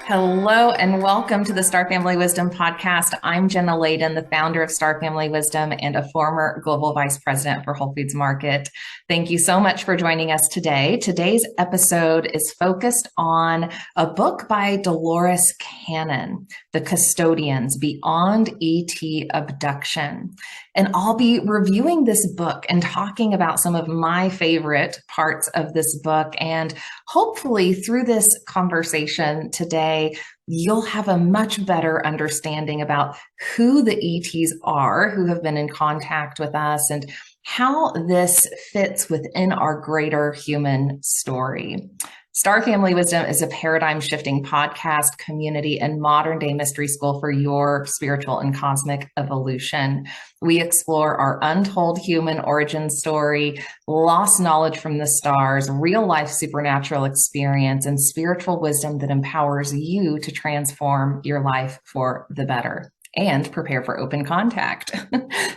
Hello and welcome to the Star Family Wisdom podcast. I'm Jenna Layden, the founder of Star Family Wisdom and a former global vice president for Whole Foods Market. Thank you so much for joining us today. Today's episode is focused on a book by Dolores Cannon, The Custodians, Beyond ET Abduction. And I'll be reviewing this book and talking about some of my favorite parts of this book. And hopefully through this conversation today, you'll have a much better understanding about who the ETs are who have been in contact with us and how this fits within our greater human story. Star Family Wisdom is a paradigm shifting podcast, community, and modern day mystery school for your spiritual and cosmic evolution. We explore our untold human origin story, lost knowledge from the stars, real life supernatural experience, and spiritual wisdom that empowers you to transform your life for the better and prepare for open contact.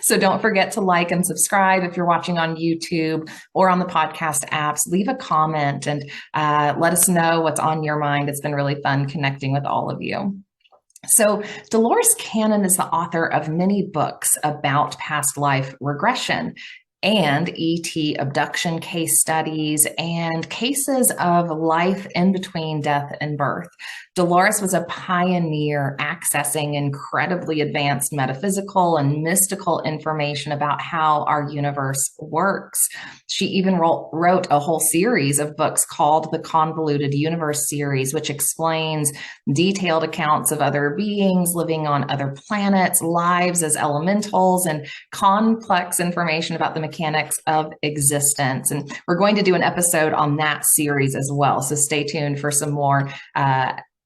So don't forget to like and subscribe if you're watching on YouTube or on the podcast apps. Leave a comment and let us know what's on your mind. It's been really fun connecting with all of you. So Dolores Cannon is the author of many books about past life regression and ET abduction case studies and cases of life in between death and birth. Dolores was a pioneer accessing incredibly advanced metaphysical and mystical information about how our universe works. She even wrote a whole series of books called the Convoluted Universe series, which explains detailed accounts of other beings living on other planets, lives as elementals, and complex information about the mechanics of existence. And we're going to do an episode on that series as well. So stay tuned for some more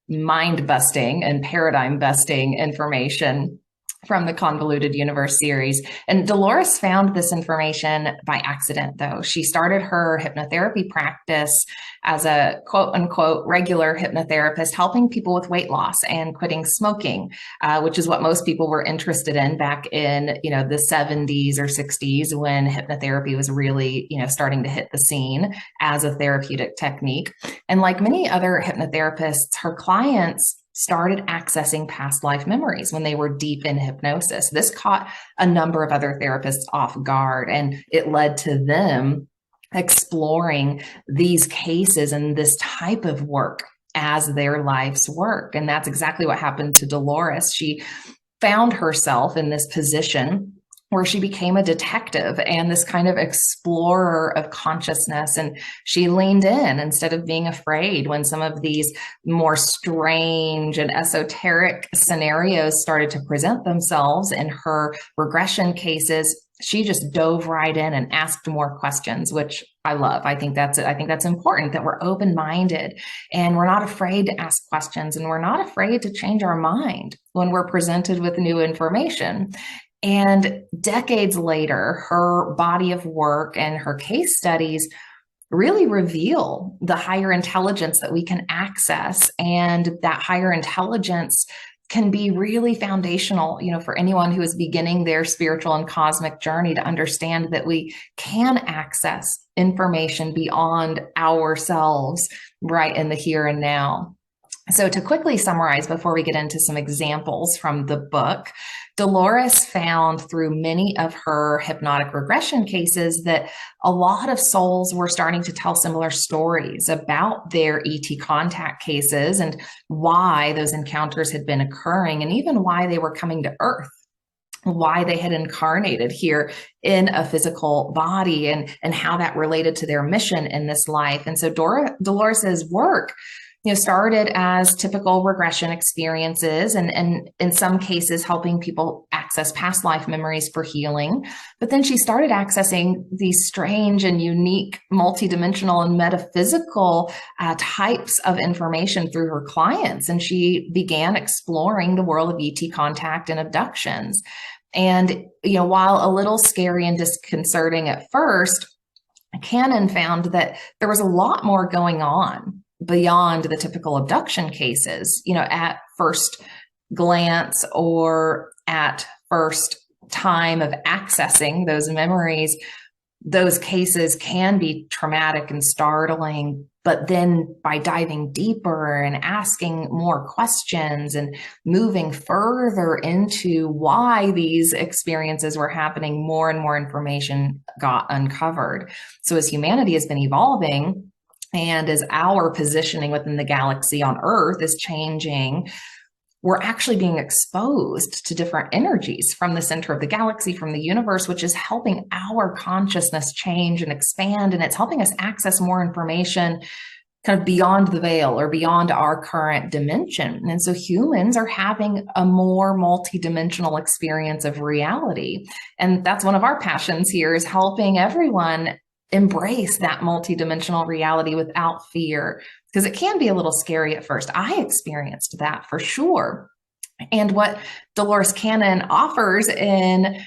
mind busting and paradigm busting information from the Convoluted Universe series. And Dolores found this information by accident, though. She started her hypnotherapy practice as a quote unquote regular hypnotherapist, helping people with weight loss and quitting smoking, which is what most people were interested in back in, the 70s or 60s when hypnotherapy was really, starting to hit the scene as a therapeutic technique. And like many other hypnotherapists, her clients started accessing past life memories when they were deep in hypnosis. This caught a number of other therapists off guard, and it led to them exploring these cases and this type of work as their life's work. And that's exactly what happened to Dolores. She found herself in this position where she became a detective and this kind of explorer of consciousness. And she leaned in instead of being afraid when some of these more strange and esoteric scenarios started to present themselves in her regression cases. She just dove right in and asked more questions, which I love. I think that's important, that we're open-minded and we're not afraid to ask questions, and we're not afraid to change our mind when we're presented with new information. And decades later, her body of work and her case studies really reveal the higher intelligence that we can access. And that higher intelligence can be really foundational, for anyone who is beginning their spiritual and cosmic journey, to understand that we can access information beyond ourselves right in the here and now. So to quickly summarize before we get into some examples from the book, Dolores found through many of her hypnotic regression cases that a lot of souls were starting to tell similar stories about their ET contact cases and why those encounters had been occurring, and even why they were coming to Earth, why they had incarnated here in a physical body, and how that related to their mission in this life. And so Dolores's work started as typical regression experiences and in some cases helping people access past life memories for healing. But then she started accessing these strange and unique multidimensional and metaphysical types of information through her clients. And she began exploring the world of ET contact and abductions. And, while a little scary and disconcerting at first, Cannon found that there was a lot more going on beyond the typical abduction cases, at first glance or at first time of accessing those memories. those cases can be traumatic and startling, but then by diving deeper and asking more questions and moving further into why these experiences were happening, more and more information got uncovered. So as humanity has been evolving, and as our positioning within the galaxy on Earth is changing, we're actually being exposed to different energies from the center of the galaxy, from the universe, which is helping our consciousness change and expand. And it's helping us access more information kind of beyond the veil or beyond our current dimension. And so humans are having a more multidimensional experience of reality. And that's one of our passions here, is helping everyone embrace that multidimensional reality without fear, because it can be a little scary at first. I experienced that for sure. And what Dolores Cannon offers in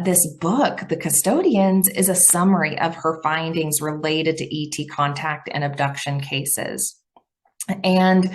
this book, The Custodians, is a summary of her findings related to ET contact and abduction cases. And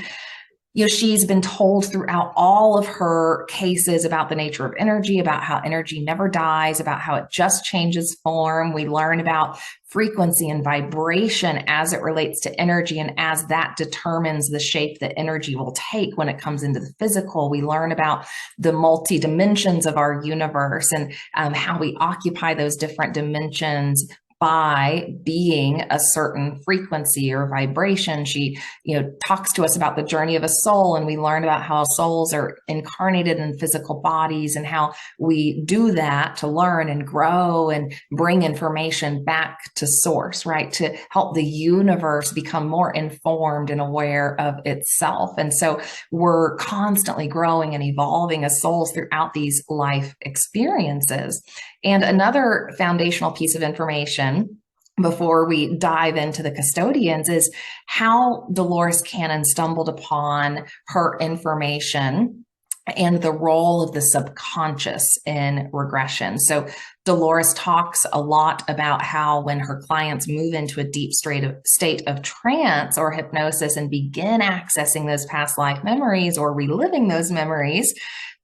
she's been told throughout all of her cases about the nature of energy, about how energy never dies, about how it just changes form. We learn about frequency and vibration as it relates to energy, and as that determines the shape that energy will take when it comes into the physical. We learn about the multi dimensions of our universe and how we occupy those different dimensions by being a certain frequency or vibration. She, talks to us about the journey of a soul, and we learn about how souls are incarnated in physical bodies and how we do that to learn and grow and bring information back to source, right? To help the universe become more informed and aware of itself. And so we're constantly growing and evolving as souls throughout these life experiences. And another foundational piece of information before we dive into the Custodians is how Dolores Cannon stumbled upon her information and the role of the subconscious in regression. So Dolores talks a lot about how when her clients move into a deep state of trance or hypnosis and begin accessing those past life memories or reliving those memories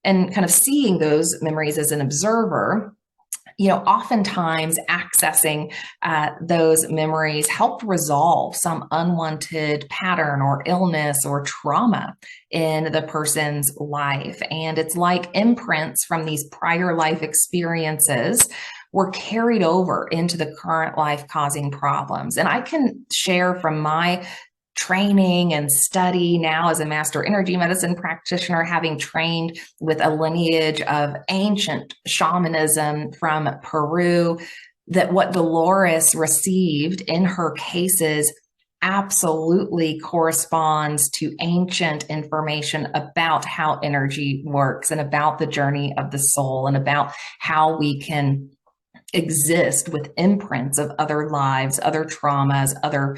and kind of seeing those memories as an observer, oftentimes accessing those memories help resolve some unwanted pattern or illness or trauma in the person's life. And it's like imprints from these prior life experiences were carried over into the current life, causing problems. And I can share from my training and study now as a master energy medicine practitioner, having trained with a lineage of ancient shamanism from Peru, that what Dolores received in her cases absolutely corresponds to ancient information about how energy works and about the journey of the soul and about how we can exist with imprints of other lives, other traumas, other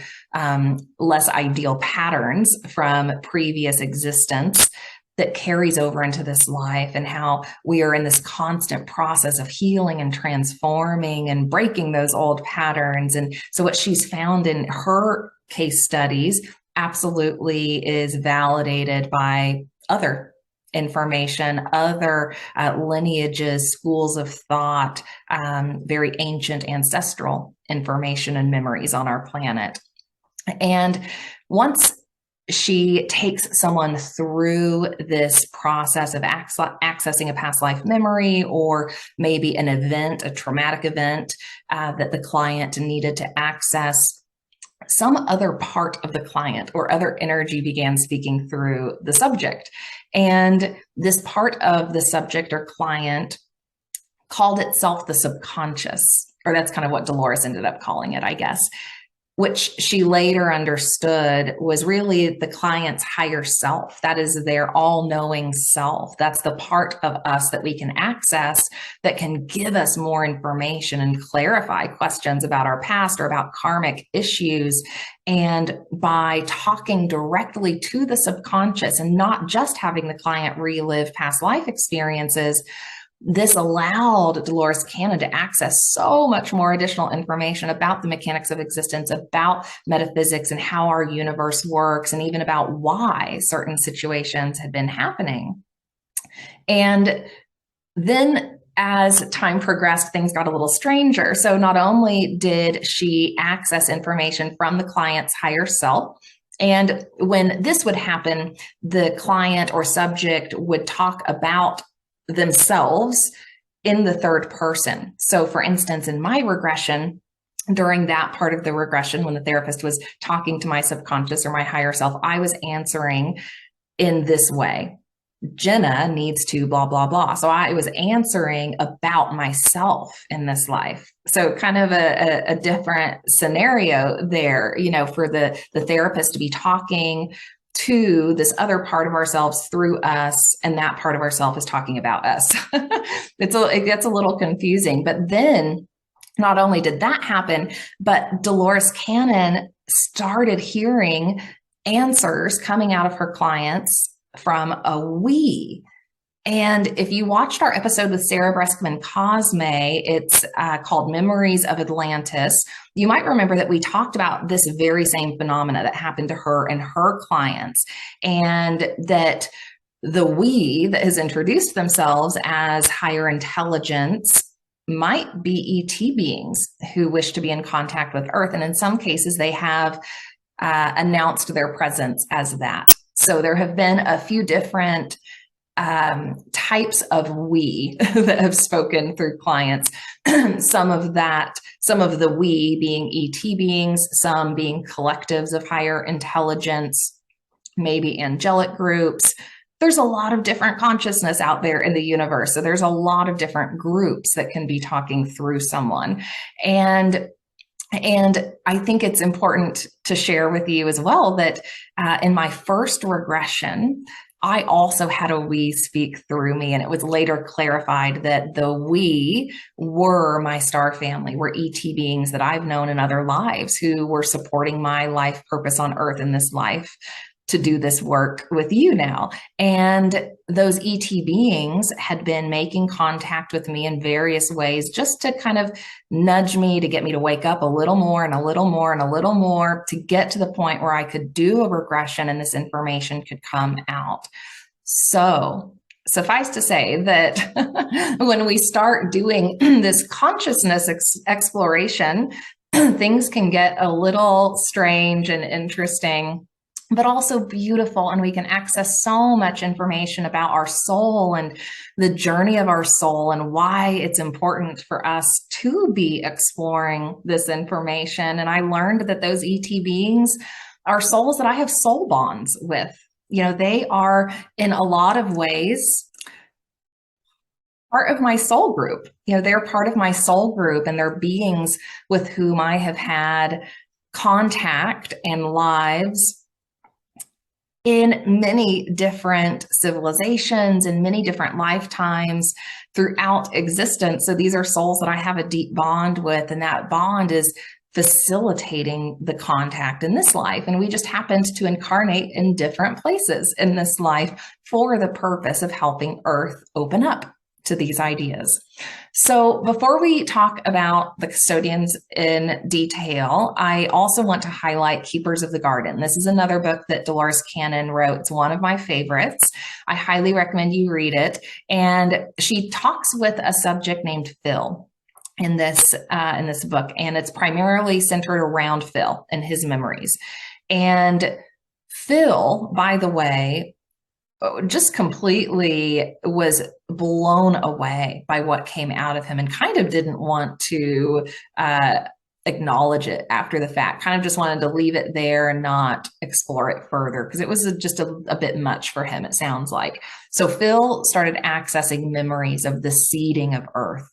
less ideal patterns from previous existence that carries over into this life, and how we are in this constant process of healing and transforming and breaking those old patterns. And so what she's found in her case studies absolutely is validated by other information, other lineages, schools of thought, very ancient ancestral information and memories on our planet. And once she takes someone through this process of accessing a past life memory, or maybe an event, a traumatic event that the client needed to access, some other part of the client or other energy began speaking through the subject. And this part of the subject or client called itself the subconscious, or that's kind of what Dolores ended up calling it, I guess, which she later understood was really the client's higher self. That is their all-knowing self. That's the part of us that we can access that can give us more information and clarify questions about our past or about karmic issues. And by talking directly to the subconscious and not just having the client relive past life experiences, this allowed Dolores Cannon to access so much more additional information about the mechanics of existence, about metaphysics and how our universe works, and even about why certain situations had been happening. And then as time progressed, things got a little stranger. So not only did she access information from the client's higher self, and when this would happen, the client or subject would talk about themselves in the third person. So for instance, in my regression, during that part of the regression, when the therapist was talking to my subconscious or my higher self, I was answering in this way. Jenna needs to blah, blah, blah. So I was answering about myself in this life. So kind of a different scenario there, for the therapist to be talking to this other part of ourselves through us, and that part of ourself is talking about us. It gets a little confusing. But then not only did that happen, but Dolores Cannon started hearing answers coming out of her clients from a we. And if you watched our episode with Sarah Breskman Cosme, it's called Memories of Atlantis, you might remember that we talked about this very same phenomena that happened to her and her clients, and that the we that has introduced themselves as higher intelligence might be ET beings who wish to be in contact with Earth. And in some cases, they have announced their presence as that. So there have been a few different types of we that have spoken through clients. Some of the we being ET beings, some being collectives of higher intelligence, maybe angelic groups. There's a lot of different consciousness out there in the universe. So there's a lot of different groups that can be talking through someone. And I think it's important to share with you as well that in my first regression, I also had a we speak through me, and it was later clarified that the we were my star family, were ET beings that I've known in other lives who were supporting my life purpose on Earth in this life to do this work with you now. And those ET beings had been making contact with me in various ways just to kind of nudge me, to get me to wake up a little more and a little more and a little more, to get to the point where I could do a regression and this information could come out. So suffice to say that when we start doing this consciousness exploration, things can get a little strange and interesting, but also beautiful. And we can access so much information about our soul and the journey of our soul and why it's important for us to be exploring this information. And I learned that those ET beings are souls that I have soul bonds with. They are in a lot of ways part of my soul group. They're part of my soul group, and they're beings with whom I have had contact and lives in many different civilizations, in many different lifetimes throughout existence. So these are souls that I have a deep bond with, and that bond is facilitating the contact in this life. And we just happened to incarnate in different places in this life for the purpose of helping Earth open up to these ideas. So before we talk about the custodians in detail, I also want to highlight Keepers of the Garden. This is another book that Dolores Cannon wrote. It's one of my favorites. I highly recommend you read it. And she talks with a subject named Phil in this book, and it's primarily centered around Phil and his memories. And Phil, by the way, just completely was blown away by what came out of him and kind of didn't want to acknowledge it after the fact, kind of just wanted to leave it there and not explore it further because it was just a bit much for him, it sounds like. So Phil started accessing memories of the seeding of Earth.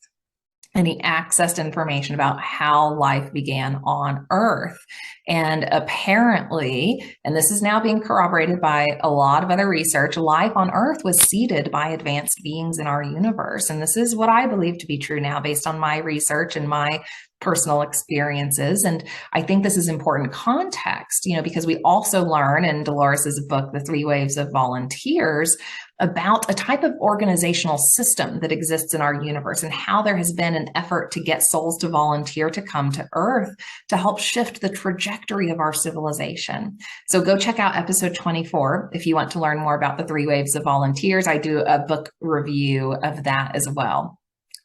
And he accessed information about how life began on Earth. And apparently, and this is now being corroborated by a lot of other research, life on Earth was seeded by advanced beings in our universe. And this is what I believe to be true now based on my research and my personal experiences. And I think this is important context, because we also learn in Dolores's book, The 3 Waves of Volunteers, about a type of organizational system that exists in our universe and how there has been an effort to get souls to volunteer to come to Earth to help shift the trajectory of our civilization. So go check out episode 24 if you want to learn more about the 3 Waves of Volunteers. I do a book review of that as well.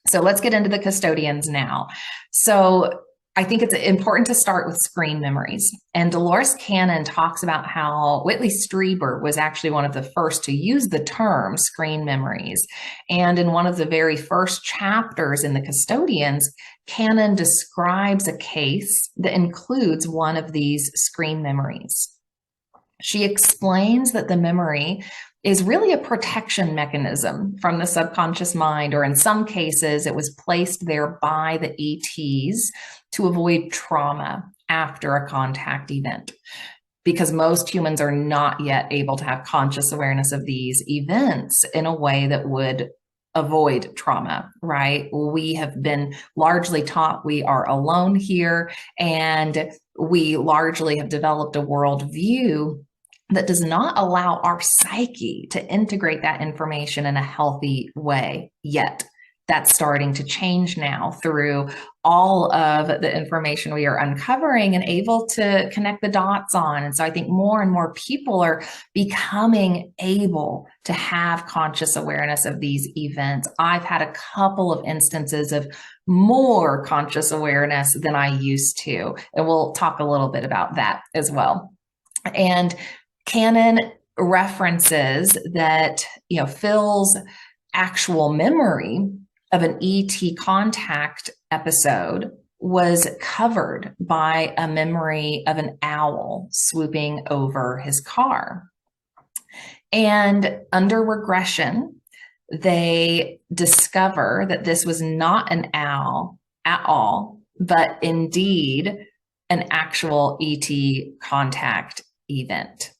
So let's get into the custodians now. So I think it's important to start with screen memories. And Dolores Cannon talks about how Whitley Strieber was actually one of the first to use the term screen memories. And in one of the very first chapters in the Custodians, Cannon describes a case that includes one of these screen memories. She explains that the memory is really a protection mechanism from the subconscious mind, or in some cases, it was placed there by the ETs to avoid trauma after a contact event. Because most humans are not yet able to have conscious awareness of these events in a way that would avoid trauma, right? We have been largely taught we are alone here, and we largely have developed a worldview that does not allow our psyche to integrate that information in a healthy way yet. That's starting to change now through all of the information we are uncovering and able to connect the dots on. And so I think more and more people are becoming able to have conscious awareness of these events. I've had a couple of instances of more conscious awareness than I used to, and we'll talk a little bit about that as well. And Cannon references that, Phil's actual memory of an ET contact episode was covered by a memory of an owl swooping over his car. And under regression, they discover that this was not an owl at all, but indeed an actual ET contact event.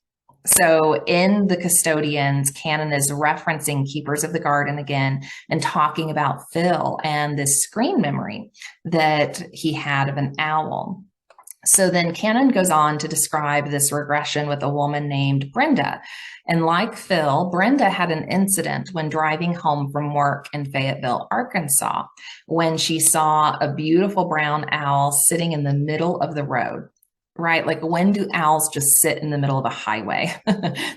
So in the Custodians, Cannon is referencing Keepers of the Garden again and talking about Phil and this screen memory that he had of an owl. So then Cannon goes on to describe this regression with a woman named Brenda. And like Phil, Brenda had an incident when driving home from work in Fayetteville, Arkansas, when she saw a beautiful brown owl sitting in the middle of the road. Right? Like, when do owls just sit in the middle of a highway?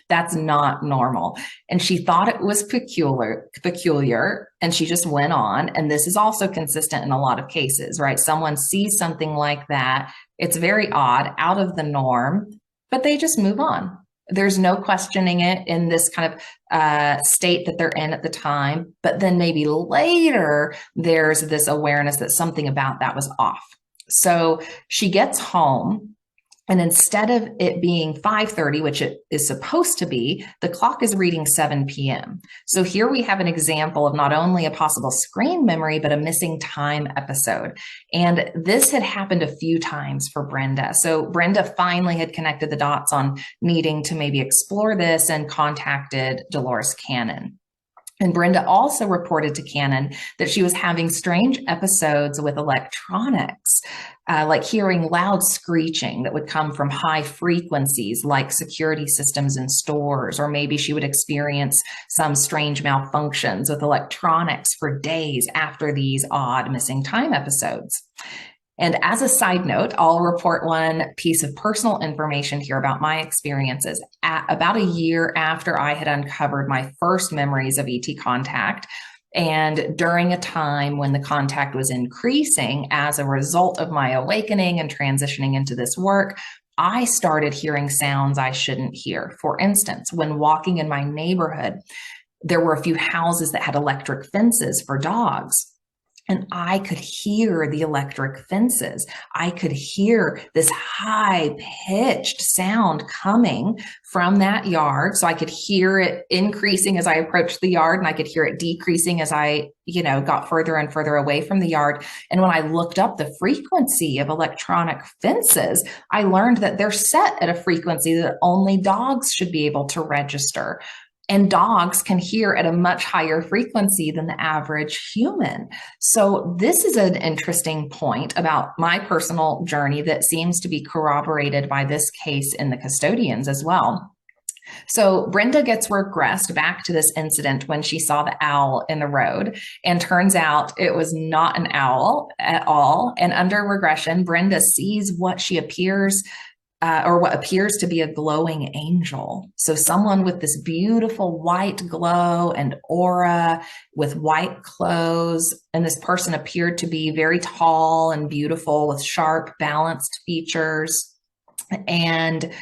That's not normal. And she thought it was peculiar, and she just went on. And this is also consistent in a lot of cases, right? Someone sees something like that. It's very odd, out of the norm, but they just move on. There's no questioning it in this kind of state that they're in at the time. But then maybe later, there's this awareness that something about that was off. So she gets home, and instead of it being 5:30, which it is supposed to be, the clock is reading 7 p.m. So here we have an example of not only a possible screen memory, but a missing time episode. And this had happened a few times for Brenda. So Brenda finally had connected the dots on needing to maybe explore this and contacted Dolores Cannon. And Brenda also reported to Cannon that she was having strange episodes with electronics, like hearing loud screeching that would come from high frequencies, like security systems in stores, or maybe she would experience some strange malfunctions with electronics for days after these odd missing time episodes. And as a side note, I'll report one piece of personal information here about my experiences. About a year after I had uncovered my first memories of ET contact, and during a time when the contact was increasing as a result of my awakening and transitioning into this work, I started hearing sounds I shouldn't hear. For instance, when walking in my neighborhood, there were a few houses that had electric fences for dogs. And I could hear the electric fences. I could hear this high-pitched sound coming from that yard. So I could hear it increasing as I approached the yard, and I could hear it decreasing as I, got further and further away from the yard. And when I looked up the frequency of electronic fences, I learned that they're set at a frequency that only dogs should be able to register. And dogs can hear at a much higher frequency than the average human. So this is an interesting point about my personal journey that seems to be corroborated by this case in the Custodians as well. So Brenda gets regressed back to this incident when she saw the owl in the road, and turns out it was not an owl at all. And under regression, Brenda sees what she appears or what appears to be a glowing angel. So someone with this beautiful white glow and aura with white clothes. And this person appeared to be very tall and beautiful with sharp, balanced features. And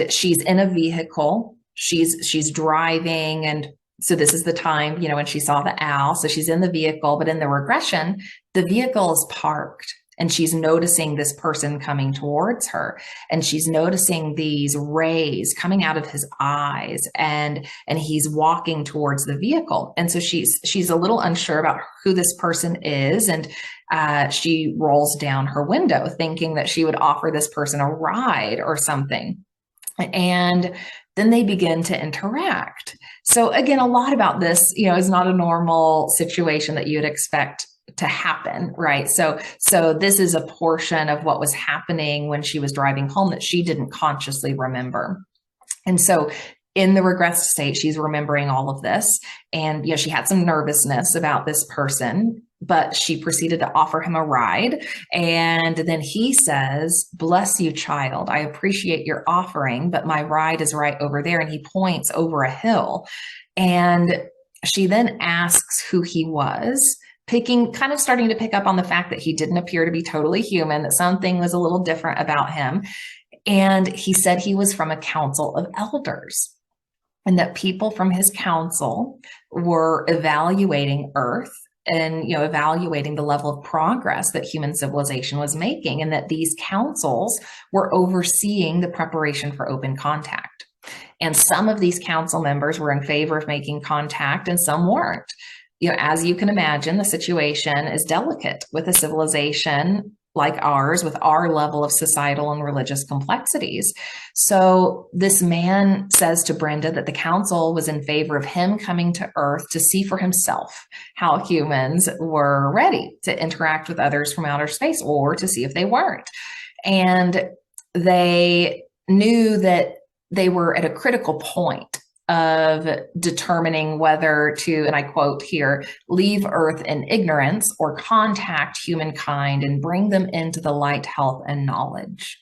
she's in a vehicle. She's driving, and so this is the time, when she saw the owl. So she's in the vehicle, but in the regression, the vehicle is parked. And she's noticing this person coming towards her, and she's noticing these rays coming out of his eyes, and he's walking towards the vehicle. And so she's a little unsure about who this person is, and she rolls down her window thinking that she would offer this person a ride or something. And then they begin to interact. So again, a lot about this, is not a normal situation that you'd expect to happen, right? So this is a portion of what was happening when she was driving home that she didn't consciously remember. And so in the regressed state, she's remembering all of this. And she had some nervousness about this person, but she proceeded to offer him a ride. And then he says, "Bless you, child. I appreciate your offering, but my ride is right over there." And he points over a hill. And she then asks who he was, starting to pick up on the fact that he didn't appear to be totally human, that something was a little different about him. And he said he was from a council of elders, and that people from his council were evaluating Earth and, evaluating the level of progress that human civilization was making, and that these councils were overseeing the preparation for open contact. And some of these council members were in favor of making contact and some weren't. As you can imagine, the situation is delicate with a civilization like ours, with our level of societal and religious complexities. So this man says to Brenda that the council was in favor of him coming to Earth to see for himself how humans were ready to interact with others from outer space, or to see if they weren't. And they knew that they were at a critical point of determining whether to, and I quote here, "leave Earth in ignorance or contact humankind and bring them into the light, health, and knowledge."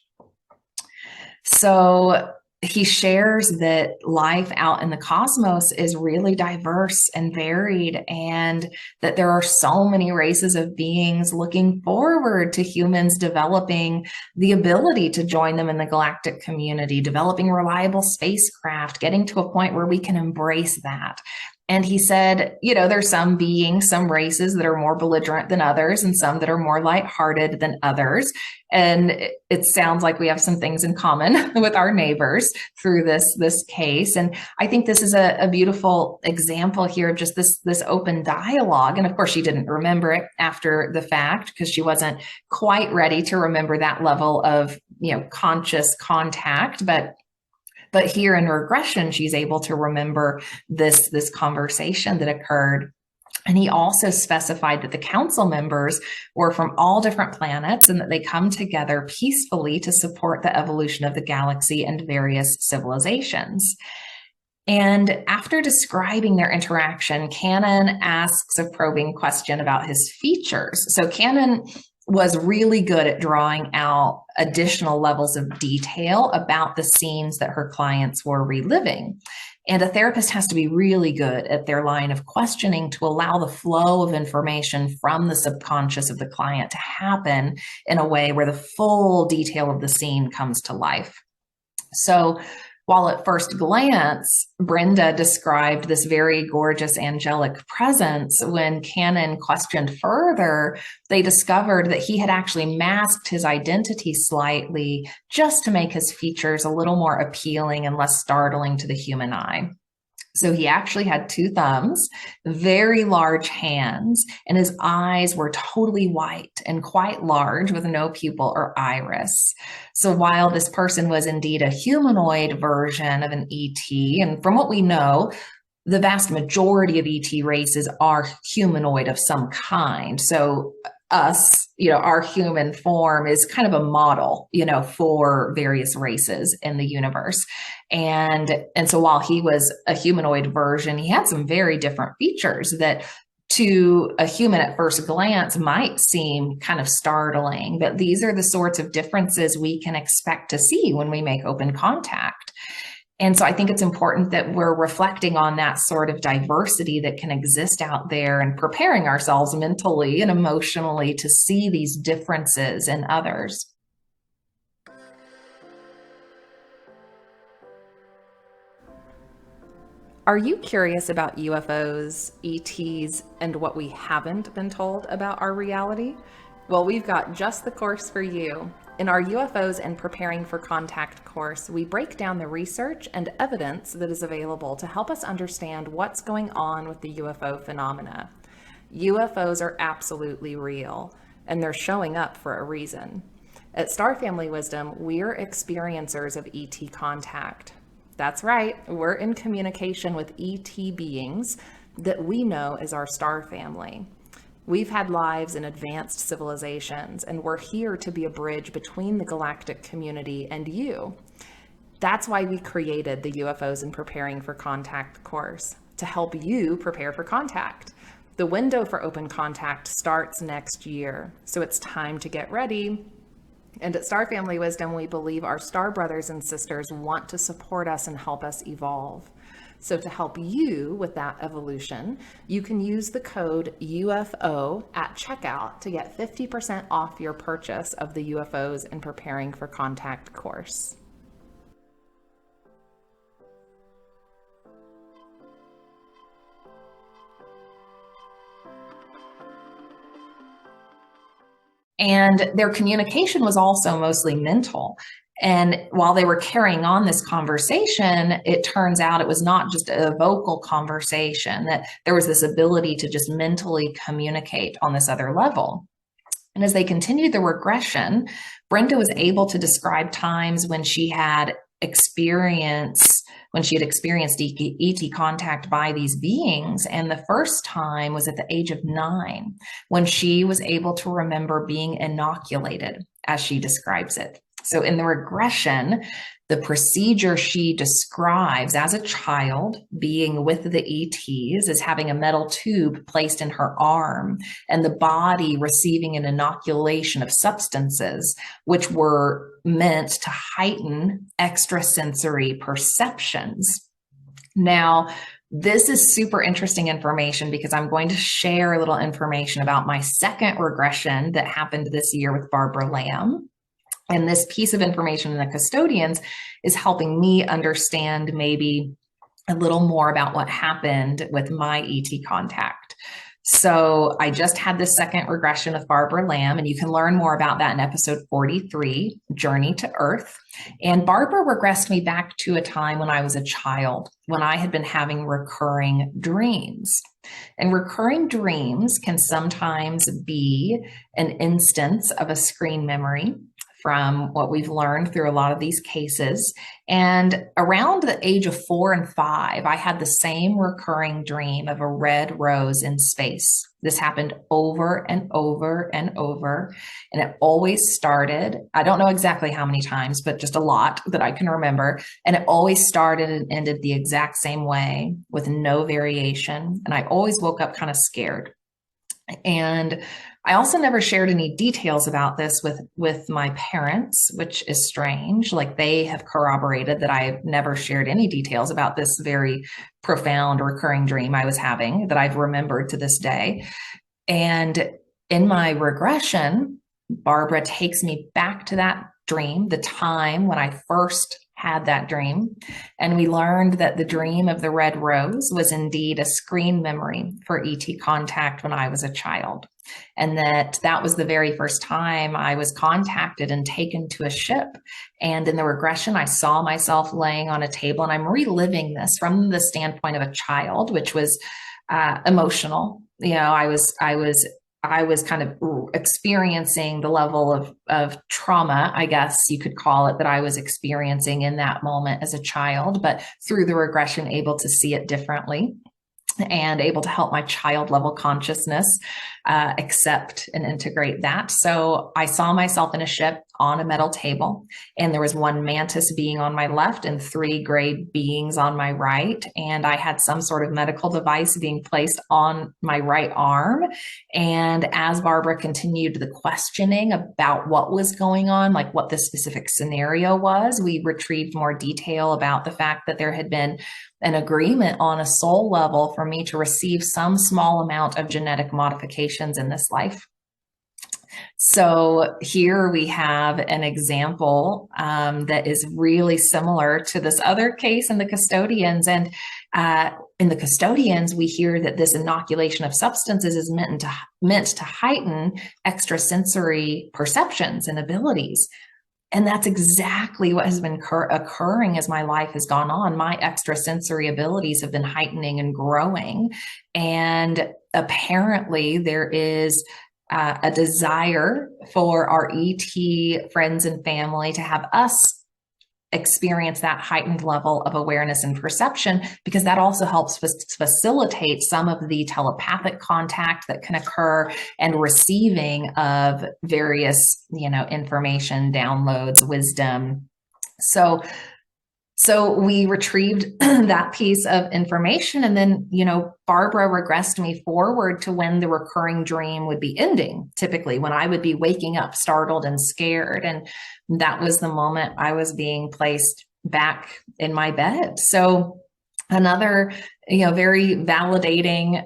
So he shares that life out in the cosmos is really diverse and varied, and that there are so many races of beings looking forward to humans developing the ability to join them in the galactic community, developing reliable spacecraft, getting to a point where we can embrace that. And he said, there's some beings, some races that are more belligerent than others, and some that are more lighthearted than others. And it sounds like we have some things in common with our neighbors through this case. And I think this is a beautiful example here of just this open dialogue. And of course, she didn't remember it after the fact, because she wasn't quite ready to remember that level of, conscious contact. But here in regression, she's able to remember this conversation that occurred. And he also specified that the council members were from all different planets, and that they come together peacefully to support the evolution of the galaxy and various civilizations. And after describing their interaction, Cannon asks a probing question about his features. So Cannon was really good at drawing out additional levels of detail about the scenes that her clients were reliving. And a therapist has to be really good at their line of questioning to allow the flow of information from the subconscious of the client to happen in a way where the full detail of the scene comes to life. So while at first glance, Brenda described this very gorgeous angelic presence, when Cannon questioned further, they discovered that he had actually masked his identity slightly just to make his features a little more appealing and less startling to the human eye. So he actually had two thumbs, very large hands, and his eyes were totally white and quite large with no pupil or iris. So while this person was indeed a humanoid version of an ET, and from what we know, the vast majority of ET races are humanoid of some kind. So us, our human form is kind of a model, for various races in the universe. And so while he was a humanoid version, he had some very different features that to a human at first glance might seem kind of startling, but these are the sorts of differences we can expect to see when we make open contact. And so I think it's important that we're reflecting on that sort of diversity that can exist out there and preparing ourselves mentally and emotionally to see these differences in others. Are you curious about UFOs, ETs, and what we haven't been told about our reality? Well, we've got just the course for you. In our UFOs and Preparing for Contact course, we break down the research and evidence that is available to help us understand what's going on with the UFO phenomena. UFOs are absolutely real, and they're showing up for a reason. At Star Family Wisdom, we're experiencers of ET contact. That's right, we're in communication with ET beings that we know as our star family. We've had lives in advanced civilizations, and we're here to be a bridge between the galactic community and you. That's why we created the UFOs and Preparing for Contact course, to help you prepare for contact. The window for open contact starts next year, so it's time to get ready. And at Star Family Wisdom, we believe our star brothers and sisters want to support us and help us evolve. So to help you with that evolution, you can use the code UFO at checkout to get 50% off your purchase of the UFOs and Preparing for Contact course. And their communication was also mostly mental. And while they were carrying on this conversation, it turns out it was not just a vocal conversation, that there was this ability to just mentally communicate on this other level. And as they continued the regression, Brenda was able to describe times when she had experienced ET contact by these beings. And the first time was at the age of 9, when she was able to remember being inoculated, as she describes it. So in the regression, the procedure she describes as a child being with the ETs is having a metal tube placed in her arm and the body receiving an inoculation of substances which were meant to heighten extrasensory perceptions. Now, this is super interesting information because I'm going to share a little information about my second regression that happened this year with Barbara Lamb. And this piece of information in the Custodians is helping me understand maybe a little more about what happened with my ET contact. So I just had this second regression with Barbara Lamb, and you can learn more about that in episode 43, Journey to Earth. And Barbara regressed me back to a time when I was a child, when I had been having recurring dreams. And recurring dreams can sometimes be an instance of a screen memory, from what we've learned through a lot of these cases. And around the age of 4 and 5, I had the same recurring dream of a red rose in space. This happened over and over and over. And it always started, I don't know exactly how many times, but just a lot that I can remember. And it always started and ended the exact same way with no variation. And I always woke up kind of scared. And I also never shared any details about this with my parents, which is strange. Like, they have corroborated that I never shared any details about this very profound recurring dream I was having that I've remembered to this day. And in my regression, Barbara takes me back to that dream, the time when I first had that dream. And we learned that the dream of the red rose was indeed a screen memory for ET contact when I was a child. And that was the very first time I was contacted and taken to a ship. And in the regression, I saw myself laying on a table, and I'm reliving this from the standpoint of a child, which was emotional. You know, I was kind of experiencing the level of trauma, I guess you could call it, that I was experiencing in that moment as a child, but through the regression, able to see it differently. and able to help my child level consciousness accept and integrate that. So I saw myself in a ship on a metal table, and there was one mantis being on my left and 3 gray beings on my right. And I had some sort of medical device being placed on my right arm. And as Barbara continued the questioning about what was going on, like what the specific scenario was, we retrieved more detail about the fact that there had been an agreement on a soul level for me to receive some small amount of genetic modifications in this life. So here we have an example that is really similar to this other case in the Custodians. And in the Custodians, we hear that this inoculation of substances is meant to heighten extrasensory perceptions and abilities. And that's exactly what has been occurring as my life has gone on. My extrasensory abilities have been heightening and growing. And apparently there is a desire for our ET friends and family to have us experience that heightened level of awareness and perception, because that also helps facilitate some of the telepathic contact that can occur and receiving of various, information, downloads, wisdom. So we retrieved that piece of information, and then, Barbara regressed me forward to when the recurring dream would be ending, typically when I would be waking up startled and scared. And that was the moment I was being placed back in my bed. So another, very validating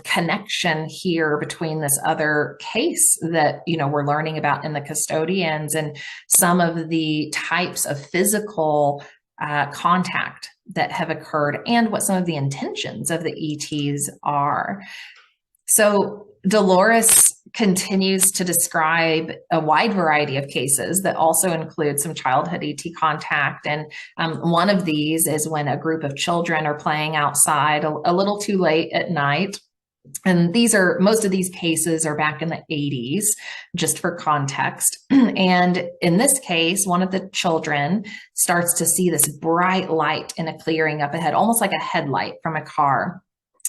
connection here between this other case that, we're learning about in the Custodians and some of the types of physical contact that have occurred and what some of the intentions of the ETs are. So Dolores continues to describe a wide variety of cases that also include some childhood ET contact. And one of these is when a group of children are playing outside a little too late at night. And most of these cases are back in the 80s, just for context. And in this case, one of the children starts to see this bright light in a clearing up ahead, almost like a headlight from a car.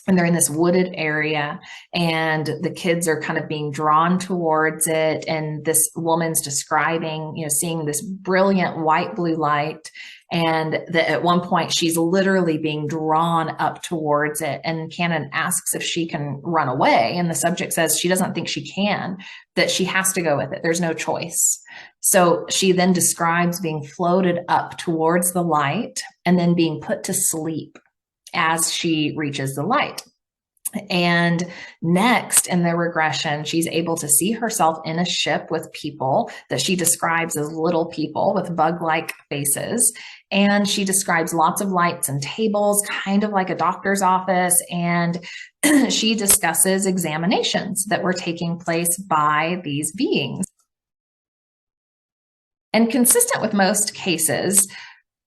And they're in this wooded area, and the kids are kind of being drawn towards it. And this woman's describing, seeing this brilliant white blue light. And that at one point she's literally being drawn up towards it. And Cannon asks if she can run away. And the subject says she doesn't think she can, that she has to go with it. There's no choice. So she then describes being floated up towards the light and then being put to sleep as she reaches the light. And next in the regression, she's able to see herself in a ship with people that she describes as little people with bug-like faces. And she describes lots of lights and tables, kind of like a doctor's office. And she discusses examinations that were taking place by these beings. And consistent with most cases,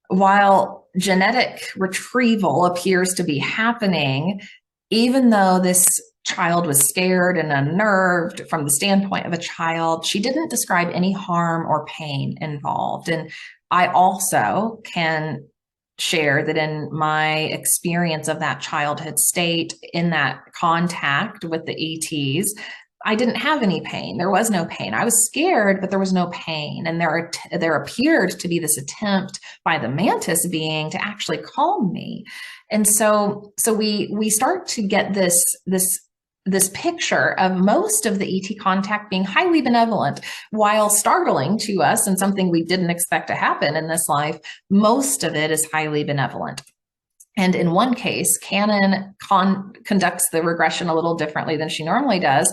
while genetic retrieval appears to be happening, even though this child was scared and unnerved from the standpoint of a child, she didn't describe any harm or pain involved. And I also can share that in my experience of that childhood state, in that contact with the ETs, I didn't have any pain. There was no pain. I was scared, but there was no pain. And there appeared to be this attempt by the mantis being to actually calm me. And so we start to get this picture of most of the ET contact being highly benevolent. While startling to us and something we didn't expect to happen in this life, most of it is highly benevolent. And in one case, Cannon conducts the regression a little differently than she normally does.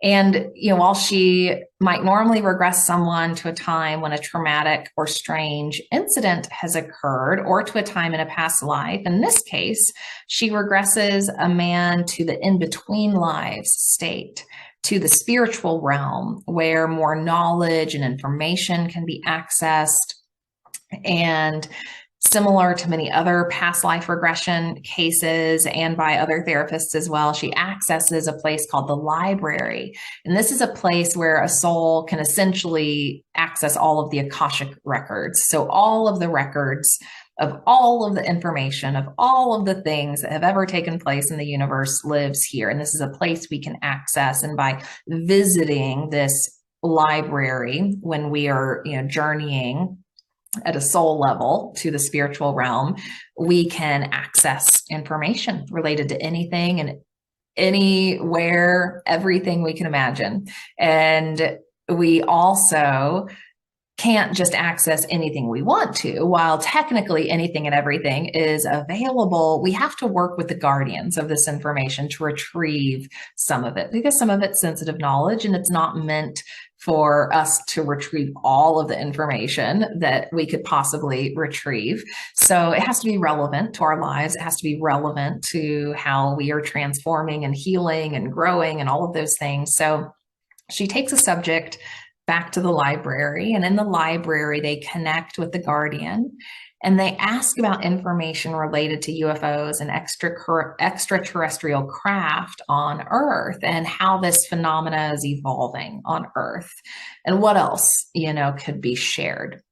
And, while she might normally regress someone to a time when a traumatic or strange incident has occurred, or to a time in a past life, in this case, she regresses a man to the in-between lives state, to the spiritual realm, where more knowledge and information can be accessed. And similar to many other past life regression cases and by other therapists as well, she accesses a place called the library. And this is a place where a soul can essentially access all of the Akashic records. So all of the records of all of the information, of all of the things that have ever taken place in the universe lives here. And this is a place we can access. And by visiting this library when we are, journeying at a soul level to the spiritual realm, we can access information related to anything and anywhere, everything we can imagine. And we also can't just access anything we want to. While technically anything and everything is available, we have to work with the guardians of this information to retrieve some of it, because some of it's sensitive knowledge and it's not meant for us to retrieve all of the information that we could possibly retrieve. So it has to be relevant to our lives. It has to be relevant to how we are transforming and healing and growing and all of those things. So she takes a subject back to the library, and in the library, they connect with the guardian and they ask about information related to UFOs and extraterrestrial craft on Earth and how this phenomena is evolving on Earth and what else, could be shared.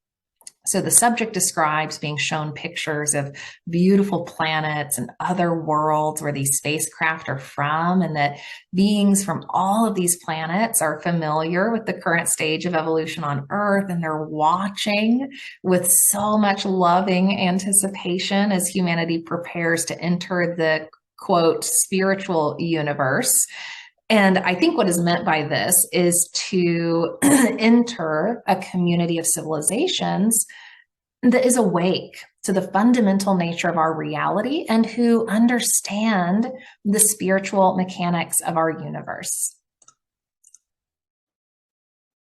So the subject describes being shown pictures of beautiful planets and other worlds where these spacecraft are from, and that beings from all of these planets are familiar with the current stage of evolution on Earth, and they're watching with so much loving anticipation as humanity prepares to enter the, quote, spiritual universe. And I think what is meant by this is to enter a community of civilizations that is awake to the fundamental nature of our reality and who understand the spiritual mechanics of our universe.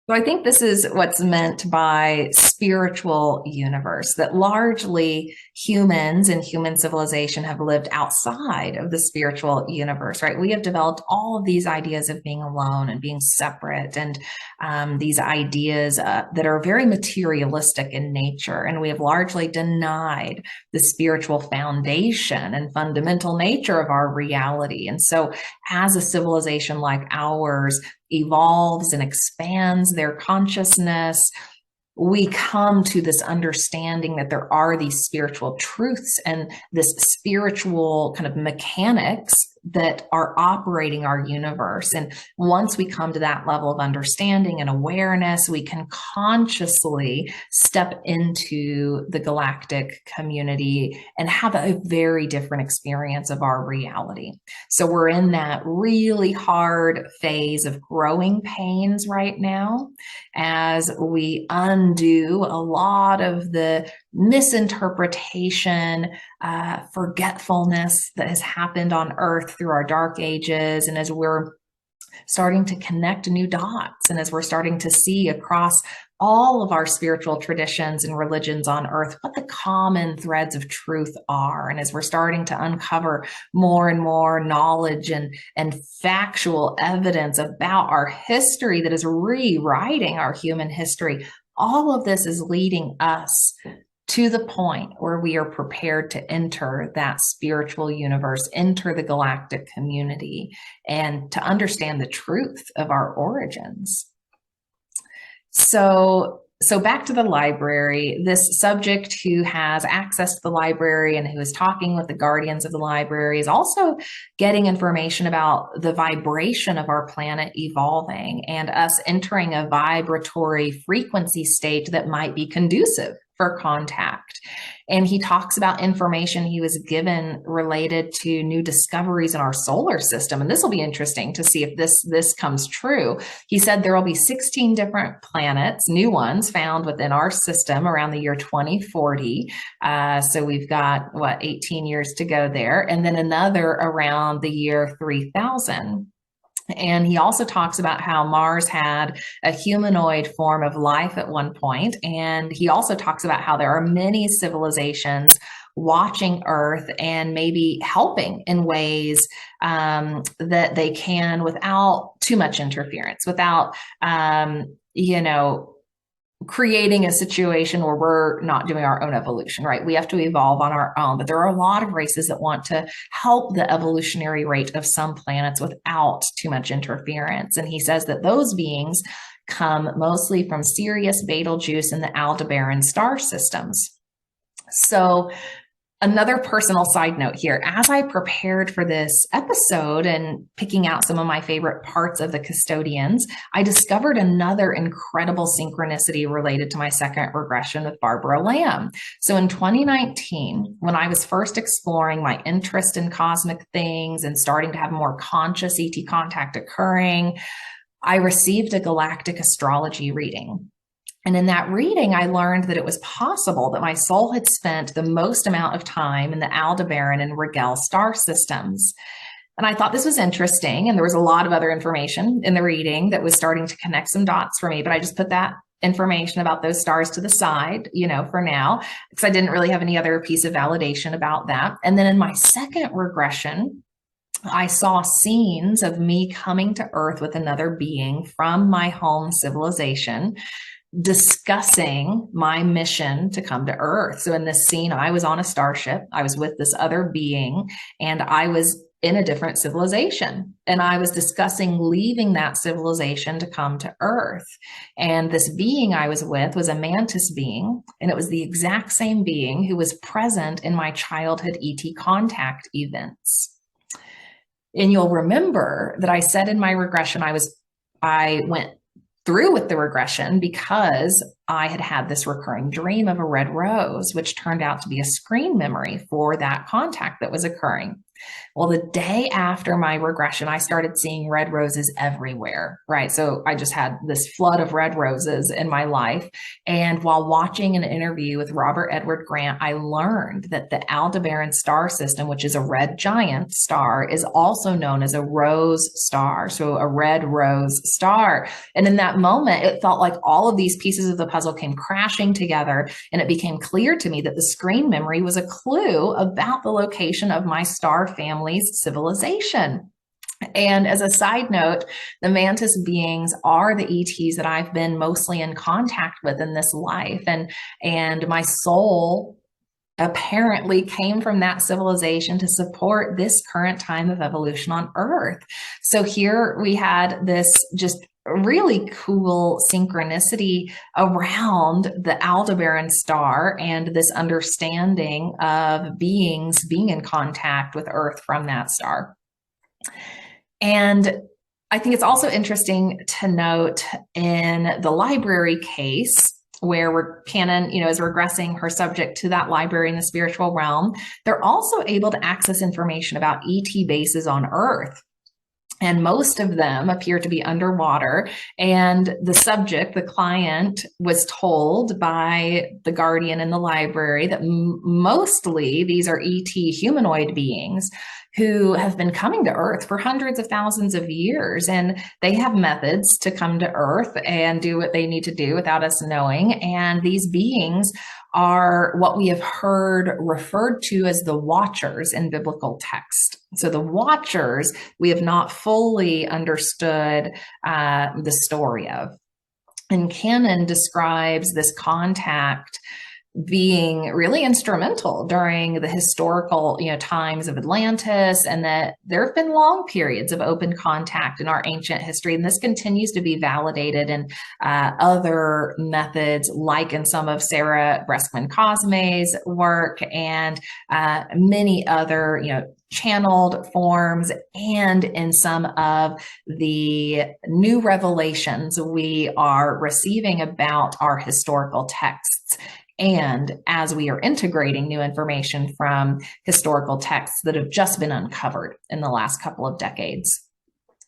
So I think this is what's meant by spiritual universe, that largely humans and human civilization have lived outside of the spiritual universe, right? We have developed all of these ideas of being alone and being separate, and these ideas that are very materialistic in nature. And we have largely denied the spiritual foundation and fundamental nature of our reality. And so as a civilization like ours evolves and expands their consciousness, we come to this understanding that there are these spiritual truths and this spiritual kind of mechanics that are operating our universe. And once we come to that level of understanding and awareness, we can consciously step into the galactic community and have a very different experience of our reality. So we're in that really hard phase of growing pains right now as we undo a lot of the misinterpretation, forgetfulness that has happened on Earth through our dark ages, and as we're starting to connect new dots, and as we're starting to see across all of our spiritual traditions and religions on Earth what the common threads of truth are, and as we're starting to uncover more and more knowledge and factual evidence about our history that is rewriting our human history, all of this is leading us to the point where we are prepared to enter that spiritual universe, enter the galactic community, and to understand the truth of our origins. So back to the library, this subject who has access to the library and who is talking with the guardians of the library is also getting information about the vibration of our planet evolving and us entering a vibratory frequency state that might be conducive for contact. And he talks about information he was given related to new discoveries in our solar system. And this will be interesting to see if this comes true. He said there will be 16 different planets, new ones found within our system around the year 2040. So we've got, 18 years to go there. And then another around the year 3000. And he also talks about how Mars had a humanoid form of life at one point. And he also talks about how there are many civilizations watching Earth and maybe helping in ways that they can without too much interference, without, creating a situation where we're not doing our own evolution, right? We have to evolve on our own, but there are a lot of races that want to help the evolutionary rate of some planets without too much interference. And he says that those beings come mostly from Sirius, Betelgeuse, and the Aldebaran star systems. So another personal side note here, as I prepared for this episode and picking out some of my favorite parts of the Custodians, I discovered another incredible synchronicity related to my second regression with Barbara Lamb. So in 2019, when I was first exploring my interest in cosmic things and starting to have more conscious ET contact occurring, I received a galactic astrology reading. And in that reading, I learned that it was possible that my soul had spent the most amount of time in the Aldebaran and Rigel star systems. And I thought this was interesting. And there was a lot of other information in the reading that was starting to connect some dots for me. But I just put that information about those stars to the side, for now, because I didn't really have any other piece of validation about that. And then in my second regression, I saw scenes of me coming to Earth with another being from my home civilization, discussing my mission to come to Earth. So in this scene, I was on a starship. I was with this other being, and I was in a different civilization. And I was discussing leaving that civilization to come to Earth. And this being I was with was a mantis being, and it was the exact same being who was present in my childhood ET contact events. And you'll remember that I said in my regression, I went through with the regression because I had had this recurring dream of a red rose, which turned out to be a screen memory for that contact that was occurring. Well, the day after my regression, I started seeing red roses everywhere, right? So I just had this flood of red roses in my life. And while watching an interview with Robert Edward Grant, I learned that the Aldebaran star system, which is a red giant star, is also known as a rose star. So a red rose star. And in that moment, it felt like all of these pieces of the puzzle came crashing together. And it became clear to me that the screen memory was a clue about the location of my star family's civilization. And as a side note, the mantis beings are the ETs that I've been mostly in contact with in this life. And my soul apparently came from that civilization to support this current time of evolution on Earth. So here we had this just really cool synchronicity around the Aldebaran star and this understanding of beings being in contact with Earth from that star. And I think it's also interesting to note in the library case, where Cannon, is regressing her subject to that library in the spiritual realm, they're also able to access information about ET bases on Earth. And most of them appear to be underwater. And the subject, the client, was told by the guardian in the library that mostly these are ET humanoid beings who have been coming to Earth for hundreds of thousands of years. And they have methods to come to Earth and do what they need to do without us knowing. And these beings are what we have heard referred to as the watchers in biblical text. So the watchers, we have not fully understood the story of. And Cannon describes this contact being really instrumental during the historical, times of Atlantis, and that there have been long periods of open contact in our ancient history. And this continues to be validated in other methods, like in some of Sarah Breskman-Cosme's work and many other, channeled forms, and in some of the new revelations we are receiving about our historical texts. And as we are integrating new information from historical texts that have just been uncovered in the last couple of decades.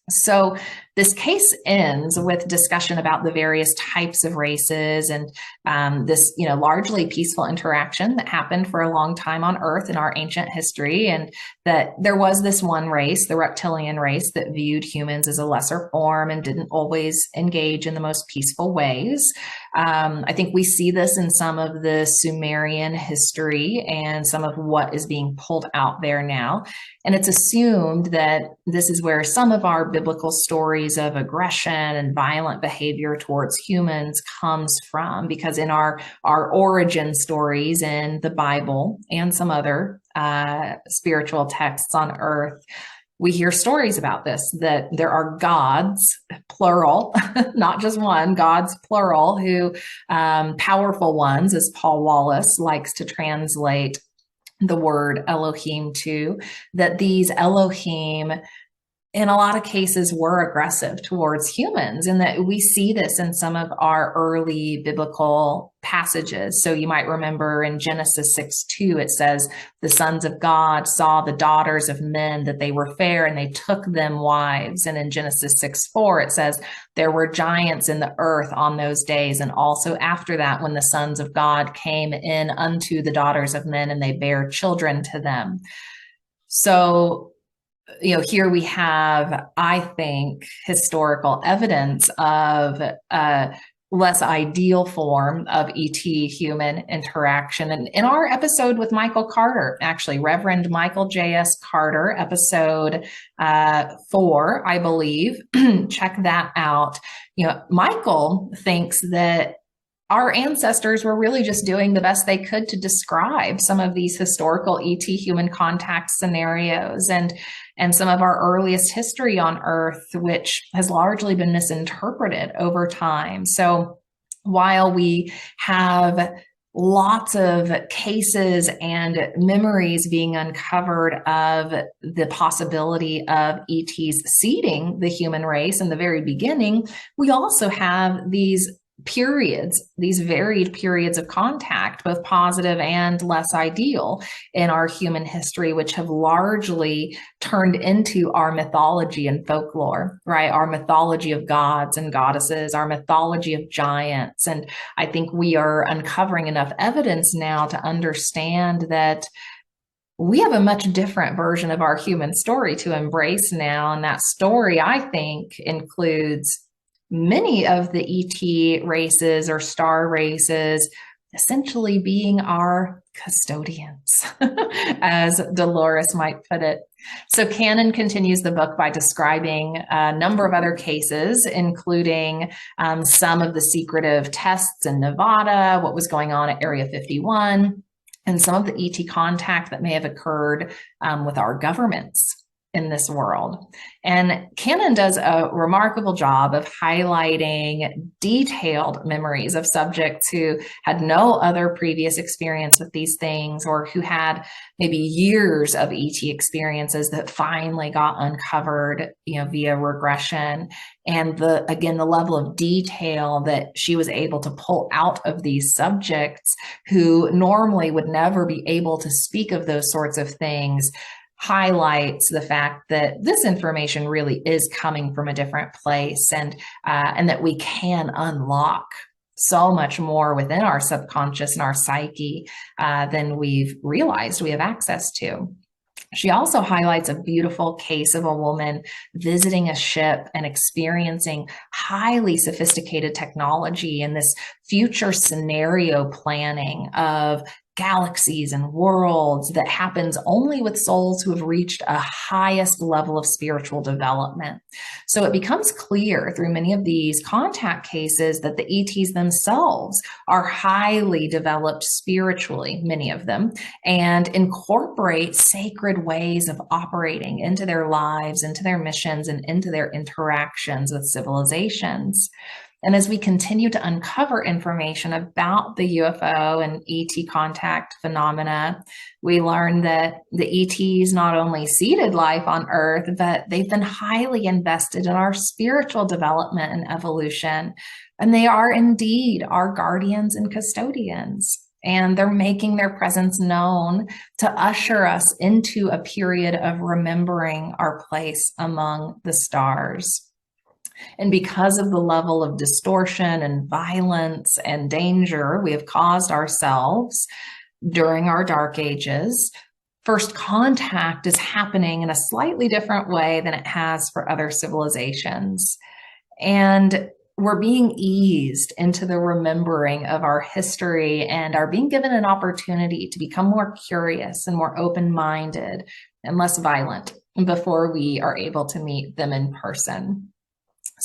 So this case ends with discussion about the various types of races and this, largely peaceful interaction that happened for a long time on Earth in our ancient history, and that there was this one race, the reptilian race, that viewed humans as a lesser form and didn't always engage in the most peaceful ways. I think we see this in some of the Sumerian history and some of what is being pulled out there now. And it's assumed that this is where some of our biblical stories of aggression and violent behavior towards humans comes from, because in our origin stories in the Bible and some other spiritual texts on Earth, we hear stories about this, that there are gods, plural, not just one, gods, plural, who powerful ones, as Paul Wallace likes to translate the word Elohim to, that these Elohim in a lot of cases were aggressive towards humans, and that we see this in some of our early biblical passages. So you might remember in Genesis 6:2, it says, the sons of God saw the daughters of men, that they were fair, and they took them wives. And in Genesis 6:4, it says, there were giants in the earth on those days, and also after that, when the sons of God came in unto the daughters of men, and they bare children to them. So here we have, I think, historical evidence of a less ideal form of ET human interaction. And in our episode with Michael Carter, actually, Reverend Michael J.S. Carter, episode 4, I believe, check that out. Michael thinks that our ancestors were really just doing the best they could to describe some of these historical ET human contact scenarios and some of our earliest history on Earth, which has largely been misinterpreted over time. So while we have lots of cases and memories being uncovered of the possibility of ETs seeding the human race in the very beginning, we also have these varied periods of contact, both positive and less ideal, in our human history, which have largely turned into our mythology and folklore, right? Our mythology of gods and goddesses, our mythology of giants. And I think we are uncovering enough evidence now to understand that we have a much different version of our human story to embrace now. And that story, I think, includes many of the ET races or star races essentially being our custodians, as Dolores might put it. So Cannon continues the book by describing a number of other cases, including some of the secretive tests in Nevada, what was going on at Area 51, and some of the ET contact that may have occurred with our governments in this world. And Cannon does a remarkable job of highlighting detailed memories of subjects who had no other previous experience with these things, or who had maybe years of ET experiences that finally got uncovered, via regression. And the level of detail that she was able to pull out of these subjects who normally would never be able to speak of those sorts of things highlights the fact that this information really is coming from a different place, and that we can unlock so much more within our subconscious and our psyche than we've realized we have access to. She also highlights a beautiful case of a woman visiting a ship and experiencing highly sophisticated technology in this future scenario planning of galaxies and worlds that happens only with souls who have reached a highest level of spiritual development. So it becomes clear through many of these contact cases that the ETs themselves are highly developed spiritually, many of them, and incorporate sacred ways of operating into their lives, into their missions, and into their interactions with civilizations. And as we continue to uncover information about the UFO and ET contact phenomena, we learn that the ETs not only seeded life on Earth, but they've been highly invested in our spiritual development and evolution. And they are indeed our guardians and custodians. And they're making their presence known to usher us into a period of remembering our place among the stars. And because of the level of distortion and violence and danger we have caused ourselves during our dark ages, first contact is happening in a slightly different way than it has for other civilizations. And we're being eased into the remembering of our history and are being given an opportunity to become more curious and more open-minded and less violent before we are able to meet them in person.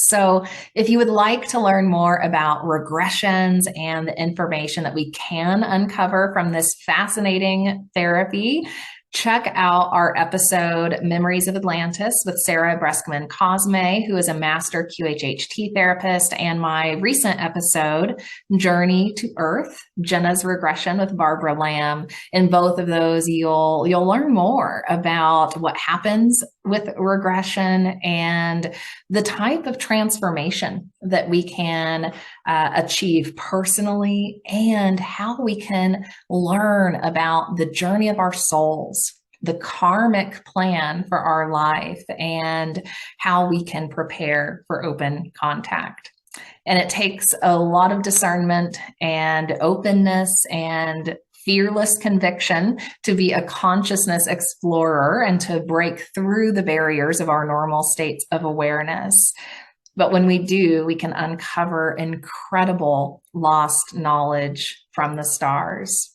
So if you would like to learn more about regressions and the information that we can uncover from this fascinating therapy, Check out our episode, Memories of Atlantis, with Sarah Breskman Cosme, who is a master QHHT therapist, and my recent episode, Journey to Earth, Jenna's Regression with Barbara Lamb. In both of those, you'll learn more about what happens with regression and the type of transformation that we can achieve personally, and how we can learn about the journey of our souls, the karmic plan for our life, and how we can prepare for open contact. And it takes a lot of discernment and openness and fearless conviction to be a consciousness explorer and to break through the barriers of our normal states of awareness. But when we do, we can uncover incredible lost knowledge from the stars.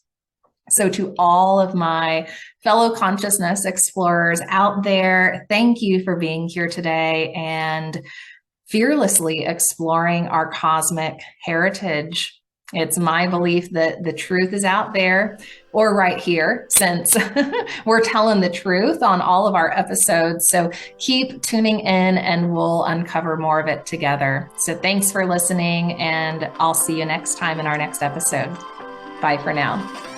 So to all of my fellow consciousness explorers out there, thank you for being here today and fearlessly exploring our cosmic heritage. It's my belief that the truth is out there, or right here, since we're telling the truth on all of our episodes. So keep tuning in and we'll uncover more of it together. So thanks for listening, and I'll see you next time in our next episode. Bye for now.